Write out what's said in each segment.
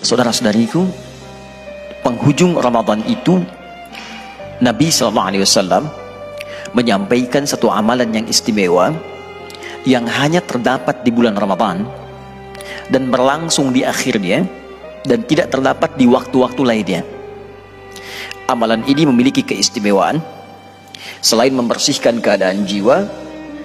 Saudara-saudariku, penghujung Ramadan itu Nabi SAW menyampaikan satu amalan yang istimewa yang hanya terdapat di bulan Ramadan dan berlangsung di akhirnya dan tidak terdapat di waktu-waktu lainnya. Amalan ini memiliki keistimewaan, selain membersihkan keadaan jiwa,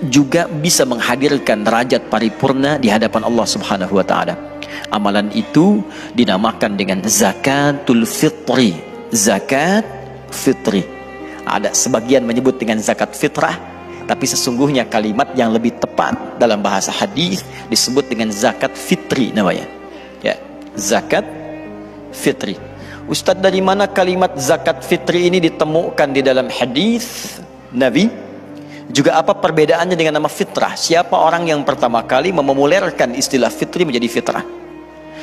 juga bisa menghadirkan derajat paripurna di hadapan Allah Subhanahu wa taala. Amalan itu dinamakan dengan zakatul fitri. Zakat fitri. Ada sebagian menyebut dengan zakat fitrah, tapi sesungguhnya kalimat yang lebih tepat dalam bahasa hadis disebut dengan zakat fitri namanya. Ya, zakat fitri. Ustaz, dari mana kalimat zakat fitri ini ditemukan di dalam hadis Nabi? Juga apa perbedaannya dengan nama fitrah? Siapa orang yang pertama kali memomulerkan istilah fitri menjadi fitrah?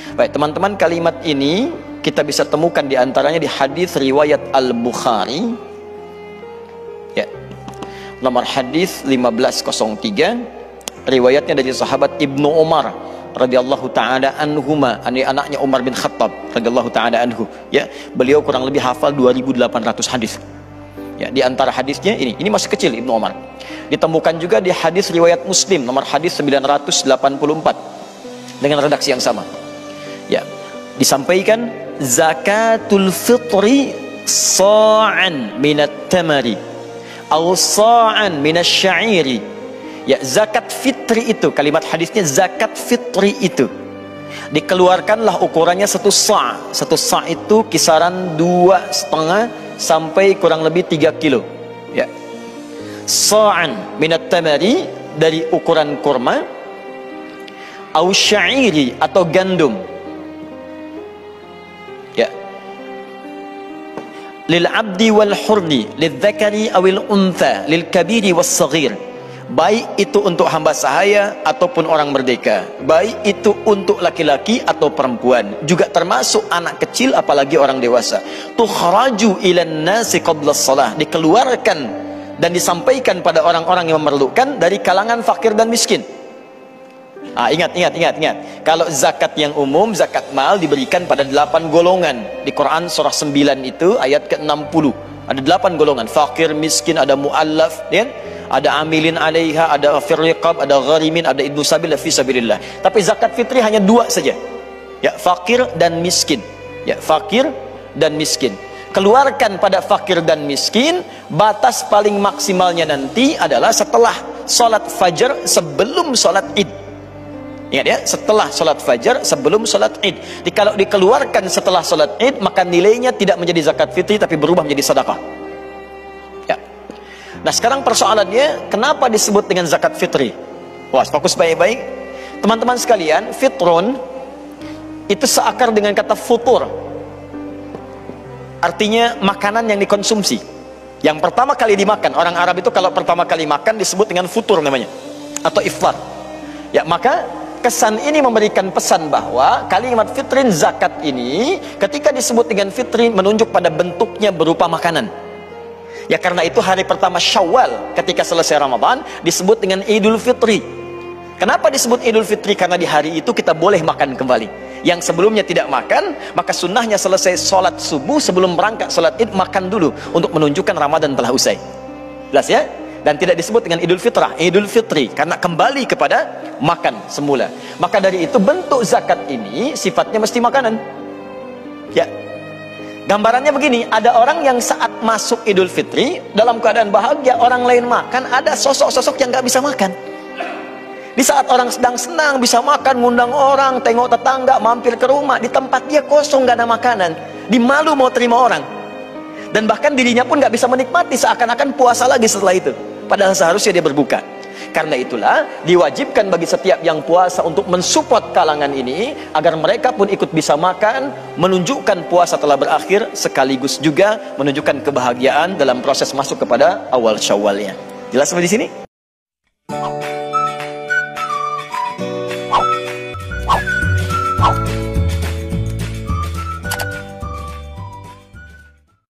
Baik teman-teman, kalimat ini kita bisa temukan di antaranya di hadis riwayat Al-Bukhari, ya, nomor hadis 1503, riwayatnya dari sahabat Ibnu Umar radhiyallahu taala anhuma, anaknya Umar bin Khattab radhiyallahu taala anhu. Ya, beliau kurang lebih hafal 2800 hadis. Ya, di antara hadisnya ini masih kecil Ibnu Umar. Ditemukan juga di hadis riwayat Muslim nomor hadis 984 dengan redaksi yang sama. Ya, disampaikan zakatul fitri sa'an minat tamari atau sa'an minas sya'iri. Ya, zakat fitri itu, kalimat hadisnya zakat fitri itu dikeluarkanlah ukurannya satu sa'. Satu sa' itu kisaran 2,5 sampai kurang lebih 3 kilo. Ya, sa'an minat tamari dari ukuran kurma, au sya'iri atau gandum. Ya, lil abdi wal hurri, lil dzakari awil untha, lil kabiri was saghir. Baik itu untuk hamba sahaya ataupun orang merdeka, baik itu untuk laki-laki atau perempuan, juga termasuk anak kecil apalagi orang dewasa. Tukhraju ilan nasi qabla shalah, dikeluarkan dan disampaikan pada orang-orang yang memerlukan dari kalangan fakir dan miskin. Ingat. Kalau zakat yang umum, zakat mal diberikan pada 8 golongan. Di Quran surah 9 itu ayat ke-60. Ada 8 golongan. Fakir, miskin, ada mu'allaf, ya? Ada amilin alaiha, ada firriqab, ada gharimin, ada ibnu sabil, fi sabilillah. Tapi zakat fitri hanya 2 saja. Ya, fakir dan miskin. Ya, fakir dan miskin. Keluarkan pada fakir dan miskin. Batas paling maksimalnya nanti adalah setelah sholat fajar sebelum sholat id. Ingat ya, setelah sholat fajar sebelum sholat id. Kalau dikeluarkan setelah sholat id, maka nilainya tidak menjadi zakat fitri tapi berubah menjadi sedekah. Ya. Nah, sekarang persoalannya, kenapa disebut dengan zakat fitri? Wah, fokus baik-baik. Teman-teman sekalian, fitrun itu seakar dengan kata futur. Artinya makanan yang dikonsumsi, yang pertama kali dimakan. Orang Arab itu kalau pertama kali makan disebut dengan futur namanya, atau iftar. Ya, maka kesan ini memberikan pesan bahwa kalimat fitrin zakat ini ketika disebut dengan fitri menunjuk pada bentuknya berupa makanan. Ya, karena itu hari pertama Syawal ketika selesai Ramadan disebut dengan Idul Fitri. Kenapa disebut Idul Fitri? Karena di hari itu kita boleh makan kembali. Yang sebelumnya tidak makan, maka sunnahnya selesai sholat subuh sebelum berangkat sholat id makan dulu untuk menunjukkan Ramadan telah usai. Jelas ya? Dan tidak disebut dengan Idul Fitrah, Idul Fitri, karena kembali kepada makan semula. Maka dari itu bentuk zakat ini sifatnya mesti makanan. Ya, gambarannya begini, ada orang yang saat masuk Idul Fitri dalam keadaan bahagia, orang lain makan, ada sosok-sosok yang gak bisa makan. Di saat orang sedang senang bisa makan, ngundang orang, tengok tetangga, mampir ke rumah, di tempat dia kosong, gak ada makanan, di malu mau terima orang. Dan bahkan dirinya pun gak bisa menikmati, seakan-akan puasa lagi setelah itu, padahal seharusnya dia berbuka. Karena itulah diwajibkan bagi setiap yang puasa untuk mensupport kalangan ini agar mereka pun ikut bisa makan, menunjukkan puasa telah berakhir, sekaligus juga menunjukkan kebahagiaan dalam proses masuk kepada awal Syawalnya. Jelas sampai di sini?